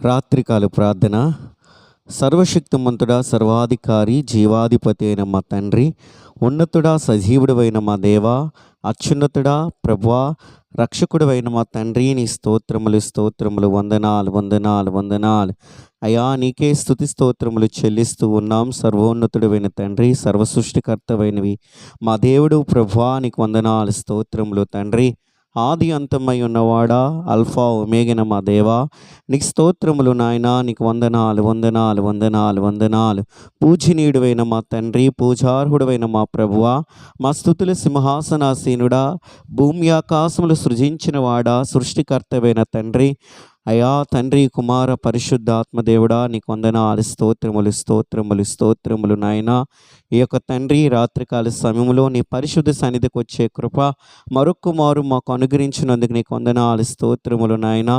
రాత్రికాల ప్రార్థన. సర్వశక్తిమంతుడా, సర్వాధికారి, జీవాధిపతి అయిన మా తండ్రి, ఉన్నతుడా, సజీవుడవైన మా దేవా, అత్యున్నతుడా, ప్రభువా, రక్షకుడవైన మా తండ్రి, నీ స్తోత్రములు, వందనాలు. అయా, నీకే స్తుతి స్తోత్రములు చెల్లిస్తూ ఉన్నాం. సర్వోన్నతుడవైన తండ్రి, సర్వసృష్టికర్తవైనవి మా దేవుడు, ప్రభువా, నీకు వందనాలు, స్తోత్రములు తండ్రి. ఆది అంతమై ఉన్నవాడా, అల్ఫా ఒమేగన మా దేవా, నీకు స్తోత్రములు నాయనా, నీకు వందనాలు. పూజనీయుడైన మా తండ్రి, పూజార్హుడైన మా ప్రభువా, మా స్తుతుల సింహాసనాసీనుడా, భూమి ఆకాశములు సృజించిన వాడా, సృష్టికర్తవైన తండ్రి, అయా తండ్రి, కుమార, పరిశుద్ధాత్మదేవుడా, నీకు వందనాలు, స్తోత్రములు నాయనా. ఈ యొక్క తండ్రి, రాత్రికాల సమయంలో నీ పరిశుద్ధ సన్నిధికి వచ్చే కృప మరొక్క మారు మాకు అనుగ్రహించినందుకు నీకు వందనాలు, స్తోత్రములు నాయనా.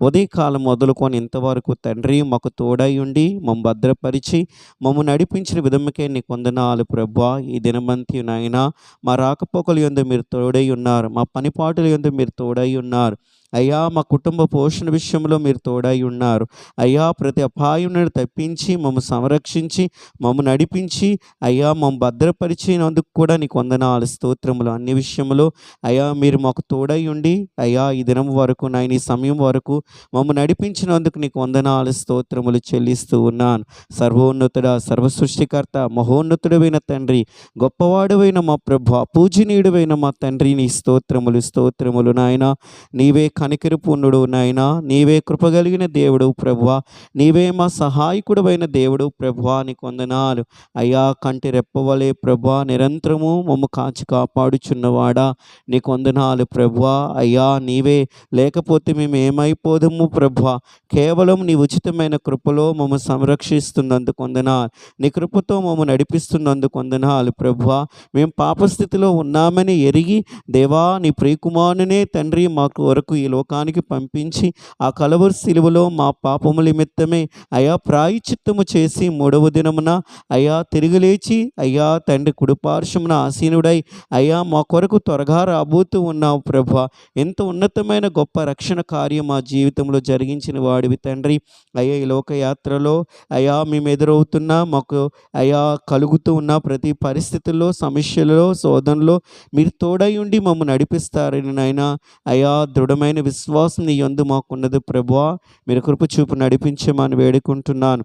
ఉదయకాలం మొదలుకొని ఇంతవరకు తండ్రి మాకు తోడై ఉండి మమ్మ భద్రపరిచి మమ్మ నడిపించిన విధముకే నీకు వందనాలు ప్రభువా. ఈ దినమంతి నాయనా, మా రాకపోకల యందు మీరు తోడై ఉన్నారు, మా పనిపాటుల యందు మీరు తోడై ఉన్నారు అయ్యా. మా కుటుంబ పోషణ విషయంలో మీరు తోడై ఉన్నారు అయ్యా. ప్రతి అపాయం తప్పించి మమ్మ సంరక్షించి మమ్మ నడిపించి అయ్యా, మమ్మ భద్రపరిచినందుకు కూడా నీకు వందనాలు, స్తోత్రములు. అన్ని విషయంలో అయ్యా మీరు మాకు తోడై ఉండి అయ్యా, ఈ దినం వరకు నాయన, ఈ సమయం వరకు మమ్మ నడిపించినందుకు నీకు వందనాలు, స్తోత్రములు చెల్లిస్తూ ఉన్నాను. సర్వోన్నతుడా, సర్వసృష్టికర్త, మహోన్నతుడైన తండ్రి, గొప్పవాడువైన మా ప్రభువా, పూజనీయుడైన మా తండ్రి, నీ స్తోత్రములు నాయన. నీవే కనికరి పూర్ణుడు నాయనా, నీవే కృపగలిగిన దేవుడు ప్రభువా, నీవే మా సహాయకుడైన దేవుడు ప్రభువా, నీకు వందనాలు అయ్యా. కంటి రెప్పవలే ప్రభువా, నిరంతరము మమ్మ కాచి కాపాడుచున్నవాడా, నీకు వందనాలు ప్రభువా. అయ్యా, నీవే లేకపోతే మేము ఏమైపోదము ప్రభువా. కేవలం నీ ఉచితమైన కృపలో మమ్మ సంరక్షిస్తున్నందుకు వందనాలు, నీ కృపతో మమ్మ నడిపిస్తున్నందుకు వందనాలు ప్రభువా. మేము పాపస్థితిలో ఉన్నామని ఎరిగి దేవా, నీ ప్రియకుమారునే తండ్రి మాకు వరకు ఈ లోకానికి పంపించి ఆ కలవరి శిలువలో మా పాపముల నిమిత్తమే అయా ప్రాయశ్చిత్తము చేసి మూడవ దినమున అయా తిరిగి లేచి అయ్యా తండ్రి కుడిపార్శ్వమున ఆసీనుడై అయ్యా మా కొరకు త్వరగా రాబోతూ ఉన్నావు ప్రభువా. ఎంత ఉన్నతమైన గొప్ప రక్షణ కార్యం మా జీవితంలో జరిగించిన వాడివి తండ్రి. అయ్యా, ఈ లోకయాత్రలో అయ్యా మేము ఎదురవుతున్నా, మాకు అయ్యా కలుగుతూ ఉన్న ప్రతి పరిస్థితుల్లో, సమస్యలలో, శోధనలో మీరు తోడై ఉండి మమ్మల్ని నడిపిస్తారని నాయన. అయ్యా, దృఢమైన విశ్వాసం నీ యందు మాకున్నది ప్రభువా. మీరు కృప చూపు నడిపించమని వేడుకుంటున్నాను.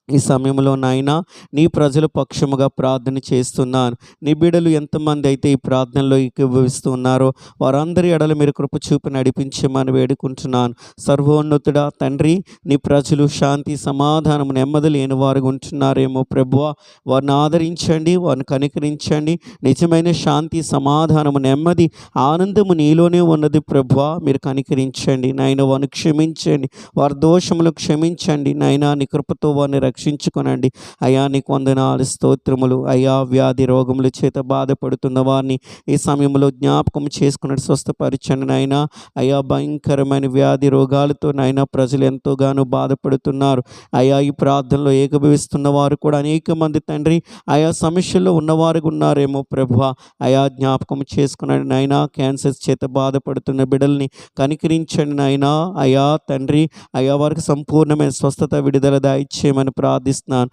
ఈ సమయంలో నాయన, నీ ప్రజల పక్షముగా ప్రార్థన చేస్తున్నాను. నీ బిడ్డలు ఎంతమంది అయితే ఈ ప్రార్థనలో ఏకీభవిస్తూ ఉన్నారో వారందరి ఎడల మీరు కృప చూపి నడిపించమని వేడుకుంటున్నాను. సర్వోన్నతుడా తండ్రి, నీ ప్రజలు శాంతి, సమాధానం, నెమ్మది లేని వారు ఉంటున్నారేమో ప్రభువా, వారిని ఆదరించండి, వారిని కనికరించండి. నిజమైన శాంతి, సమాధానము, నెమ్మది, ఆనందము నీలోనే ఉన్నది ప్రభువా. మీరు కనికరించండి నాయన, వారిని క్షమించండి, వారి దోషములు క్షమించండి నాయన. నీ కృపతో వారిని రక్షించుకొనండి అయ్యా. నీకు వందనాలు, స్తోత్రములు అయ్యా. వ్యాధి రోగముల చేత బాధపడుతున్న వారిని ఈ సమయంలో జ్ఞాపకం చేసుకున్నట్టు స్వస్థపరచండి నాయన. అయ్యా, భయంకరమైన వ్యాధి రోగాలతో నాయన ప్రజలు ఎంతోగానో బాధపడుతున్నారు అయ్యా. ఈ ప్రార్థనలో ఏకీభవిస్తున్న వారు కూడా అనేక మంది తండ్రి ఆయా సమస్యల్లో ఉన్నవారు ఉన్నారేమో ప్రభువా. అయా, జ్ఞాపకం చేసుకున్నాడు నాయన. క్యాన్సర్ చేత బాధపడుతున్న బిడ్డల్ని కనికరించండి నాయన. అయా తండ్రి, అయా వారికి సంపూర్ణమైన స్వస్థత, విడుదల దయచేయమని ప్రార్థిస్తున్నాను.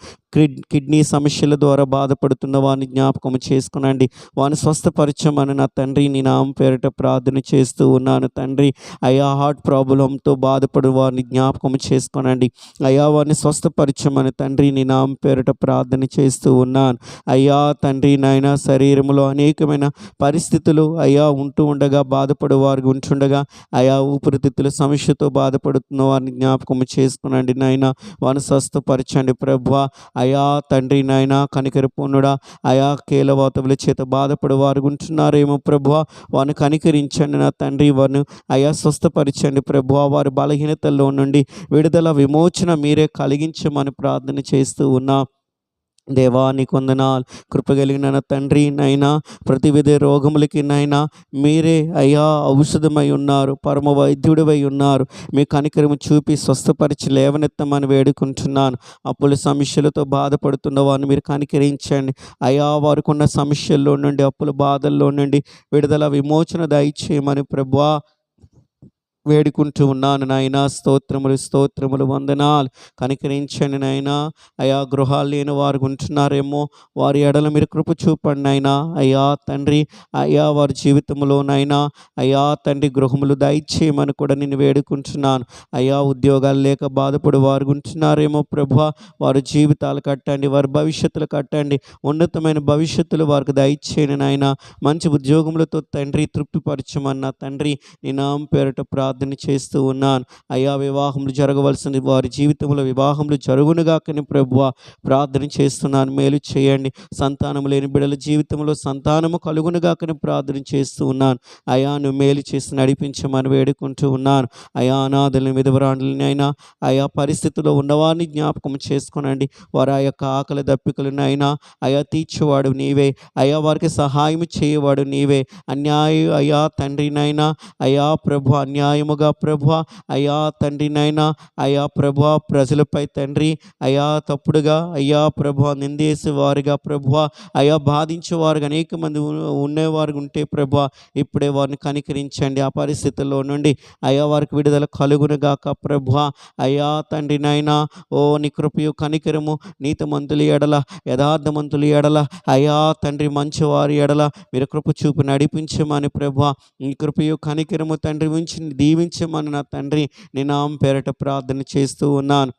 కిడ్నీ సమస్యల ద్వారా బాధపడుతున్న వారిని జ్ఞాపకం చేసుకునండి, వారిని స్వస్థపరచమని నా తండ్రి నీ నామం పేరిట ప్రార్థన చేస్తూ ఉన్నాను తండ్రి. అయా, హార్ట్ ప్రాబ్లంతో బాధపడు వారిని జ్ఞాపకం చేసుకునండి అయా, వారిని స్వస్థపరచమని తండ్రి నీ నామం పేరిట ప్రార్థన చేస్తూ ఉన్నాను అయ్యా. తండ్రి నాయన, శరీరంలో అనేకమైన పరిస్థితులు అయ్యా ఉంటూ ఉండగా, బాధపడు వారికి ఉంటుండగా అయా, ఊపిరితిత్తుల సమస్యతో బాధపడుతున్న వారిని జ్ఞాపకం చేసుకునండి నాయన. వారిని స్వస్థపరచండి ప్రభువా. అయా తండ్రి నాయన, కనికరి పూర్ణుడా, అయా కీలవాతముల చేత బాధపడు వారు ఉంటున్నారేమో ప్రభువా, వారిని కనికరించండి నా తండ్రి. వారిని అయా స్వస్థపరచండి ప్రభువా. వారి బలహీనతల్లో నుండి విడుదల, విమోచన మీరే కలిగించమని ప్రార్థన చేస్తూ ఉన్నా దేవా. నీకు వందనాలు, కృపగలిగిన నా తండ్రి నైనా. ప్రతి విధ రోగములకి నైనా మీరే అయ్యా ఔషధమై ఉన్నారు, పరమ వైద్యుడివై ఉన్నారు. మీ కనికరము చూపి స్వస్థపరిచి లేవనెత్తమని వేడుకుంటున్నాను. అప్పుల సమస్యలతో బాధపడుతున్న వారిని మీరు కనికరించండి అయ్యా. వారికి ఉన్న సమస్యల్లో నుండి, అప్పుల బాధల్లో నుండి విడుదల, విమోచన దయచేయమని ప్రభువా వేడుకుంటూ ఉన్నాను నాయనా. స్తోత్రములు స్తోత్రములు వందనాలు. కనికరించండి నాయనా. అయా గృహాలు లేని వారు ఉంటున్నారేమో, వారి ఎడల మీరు కృప చూపండి నాయనా. అయ్యా తండ్రి, అయ్యా వారి జీవితంలోనైనా అయ్యా తండ్రి గృహములు దయచేయమని కూడా నేను వేడుకుంటున్నాను. అయ్యా ఉద్యోగాలు లేక బాధపడి వారు ఉంటున్నారేమో ప్రభువా, వారి జీవితాలు కట్టండి, వారి భవిష్యత్తులు కట్టండి, ఉన్నతమైన భవిష్యత్తులు వారికి దయచేయండి నాయన. మంచి ఉద్యోగములతో తండ్రి తృప్తిపరచమన్న తండ్రి నీ నామం పేరట ప్రార్థన చేస్తూ ఉన్నాను. అయ్యా వివాహములు జరగవలసిన వారి జీవితంలో వివాహములు జరుగునుగాకని ప్రభువా ప్రార్థన చేస్తున్నాను. మేలు చేయండి. సంతానము లేని బిడ్డల జీవితంలో సంతానము కలుగునుగాకని ప్రార్థన చేస్తూ ఉన్నాను. అయ్యా నువ్వు మేలు చేసి నడిపించమని వేడుకుంటూ ఉన్నాను. అయా అనాథులని విధవరాండ్లని అయినా ఆయా పరిస్థితుల్లో ఉన్నవారిని జ్ఞాపకం చేసుకోనండి. వారి ఆ యొక్క ఆకలి దప్పికలనైనా అయా తీర్చేవాడు నీవే. అయా వారికి సహాయం చేయవాడు నీవే. అయ్యా తండ్రినైనా అయా ప్రభు అన్యాయముగా ప్రభు అయా తండ్రినైనా అయా ప్రభు ప్రజలపై తండ్రి అయా తప్పుడుగా అయ్యా ప్రభు నిందేసే వారిగా ప్రభు అయా బాధించేవారుగా అనేక మంది ఉండేవారు ఉంటే ప్రభు ఇప్పుడే వారిని కనికరించండి. ఆ పరిస్థితుల్లో నుండి అయా వారికి విడుదల కలుగునుగాక ప్రభు. అయా తండ్రినైనా ఓ నీ కృపయు కనికరము నీతిమంతుల ఎడల యథార్థమంతుల ఎడల అయా తండ్రి మంచివారి ఎడల మీరు కృప చూపి నడిపించమని ప్రభువా నీ కృపయు కనికరము తండ్రి ఉంచి దీవించమని నా తండ్రి నీ నామం పేరట ప్రార్థన చేస్తూ ఉన్నాను.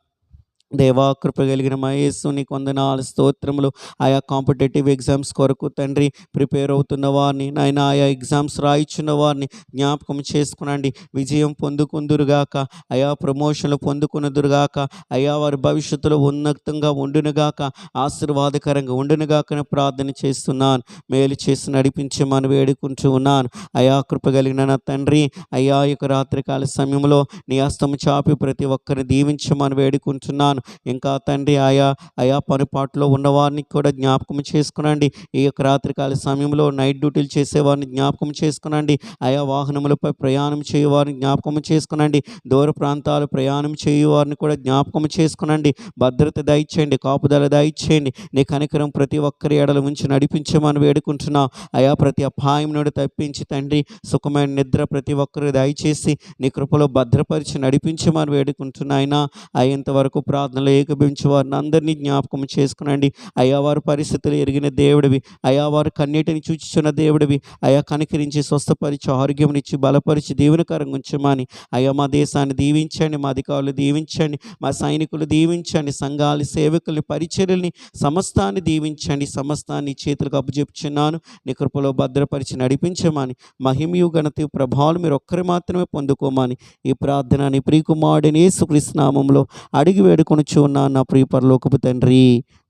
దేవా కృప కలిగిన మా యేసు నీకు వందనాలు స్తోత్రములు. ఆయా కాంపిటేటివ్ ఎగ్జామ్స్ కొరకు తండ్రి ప్రిపేర్ అవుతున్న వారిని నాయన ఆయా ఎగ్జామ్స్ రాయిచున్న వారిని జ్ఞాపకం చేసుకునండి. విజయం పొందుకుందురుగాక, ఆయా ప్రమోషన్లు పొందుకున్నదురుగాక, అయా వారి భవిష్యత్తులో ఉన్నతంగా ఉండునుగాక, ఆశీర్వాదకరంగా ఉండునుగాకని ప్రార్థన చేస్తున్నాను. మేలు చేసి నడిపించమని వేడుకుంటూ ఉన్నాను. అయా కృప కలిగిన నా తండ్రి అయ్యా యొక్క రాత్రికాల సమయంలో నీ హస్తము చాపి ప్రతి ఒక్కరిని దీవించమని వేడుకుంటున్నాను. ఇంకా తండ్రి ఆయా పనిపాట్లో ఉన్నవారిని కూడా జ్ఞాపకం చేసుకునండి. ఈ యొక్క రాత్రికాల సమయంలో నైట్ డ్యూటీలు చేసేవారిని జ్ఞాపకం చేసుకునండి. ఆయా వాహనములపై ప్రయాణం చేయవారిని జ్ఞాపకం చేసుకునండి. దూర ప్రాంతాలు ప్రయాణం చేయవారిని కూడా జ్ఞాపకం చేసుకునండి. భద్రత దయచేయండి, కాపుదల దయచేయండి. నీ కనికరం ప్రతి ఒక్కరి ఎడల ఉంచి నడిపించమని వేడుకుంటున్నాం. అయా ప్రతి అపాయం నుండి తప్పించి తండ్రి సుఖమైన నిద్ర ప్రతి ఒక్కరు దయచేసి నీ కృపలో భద్రపరిచి నడిపించమని వేడుకుంటున్నాయినా. అయ్యేంతవరకు ప్రార్థనలు ఏకీభవించి వారిని అందరినీ జ్ఞాపకం చేసుకునండి. అయా వారి పరిస్థితులు ఎరిగిన దేవుడివి, అయా వారి కన్నీటిని చూచుచున్న దేవుడివి, అయా కనికరించి స్వస్థపరిచి ఆరోగ్యమునిచ్చి బలపరిచి దీవెనకరంగా ఉంచమని అయా మా దేశాన్ని దీవించండి, మా అధికారులు దీవించండి, మా సైనికులు దీవించండి, సంఘాలు సేవకుల్ని పరిచర్యల్ని సమస్తాన్ని దీవించండి. సమస్తాన్ని చేతులకు అప్పచెప్పుచున్నాను. నీ కృపలో భద్రపరిచి నడిపించమని మహిమయు ఘనత ప్రభావాలు మీరు ఒక్కరి మాత్రమే పొందుకోమని ఈ ప్రార్థన నీ ప్రియకుమారుడైన యేసుక్రీస్తు నామములో అడిగి వేడుకొనుచు ఉన్నాను నా ప్రియ పరలోకపు తండ్రి.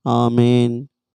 ఆమేన్.